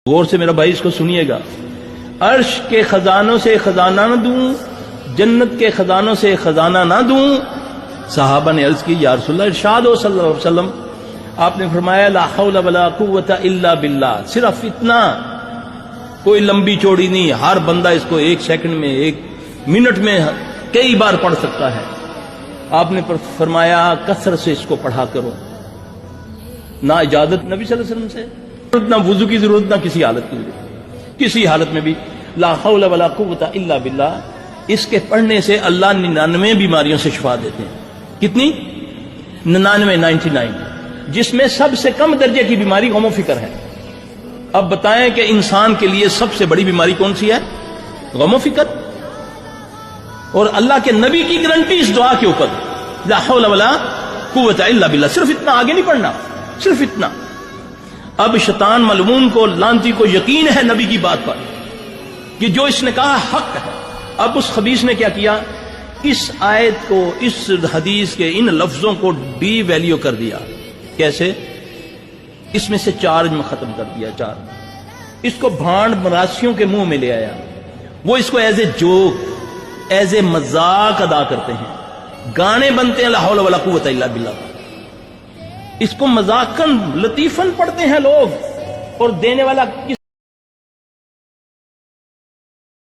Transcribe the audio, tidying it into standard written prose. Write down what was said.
غور سے میرا بھائی اس کو سنیے گا. عرش کے خزانوں سے خزانہ نہ دوں، جنت کے خزانوں سے خزانہ نہ دوں. صحابہ نے عرض کی یا رسول اللہ ارشاد ہو صلی اللہ علیہ وسلم. آپ نے فرمایا لا حول ولا قوت الا باللہ، صرف اتنا، کوئی لمبی چوڑی نہیں. ہر بندہ اس کو ایک سیکنڈ میں، ایک منٹ میں کئی بار پڑھ سکتا ہے. آپ نے فرمایا کثرت سے اس کو پڑھا کرو. نہ اجازت نبی صلی اللہ علیہ وسلم سے، نہ وضو کی ضرورت، نہ کسی حالت کی ضرورت. کسی حالت میں بھی لا حول ولا قوت الا باللہ. اس کے پڑھنے سے اللہ 99 بیماریوں سے شفا دیتے ہیں. کتنی؟ 99، جس میں سب سے کم درجے کی بیماری غم و فکر ہے. اب بتائیں کہ انسان کے لیے سب سے بڑی بیماری کون سی ہے؟ غم و فکر. اور اللہ کے نبی کی گارنٹی اس دعا کے اوپر لا حول ولا قوت الا باللہ. صرف اتنا، آگے نہیں پڑھنا، صرف اتنا. اب شیطان ملعون کو، لعنتی کو یقین ہے نبی کی بات پر کہ جو اس نے کہا حق ہے. اب اس خبیث نے کیا کیا؟ اس آیت کو، اس حدیث کے ان لفظوں کو ڈی ویلیو کر دیا. کیسے؟ اس میں سے چارج میں ختم کر دیا. اس کو بھانڈ مراسیوں کے منہ میں لے آیا. وہ اس کو as a joke, as a مذاق ادا کرتے ہیں. گانے بنتے ہیں لا حول ولا قوت الا باللہ. اس کو مذاقن لطیفن پڑھتے ہیں لوگ، اور دینے والا کس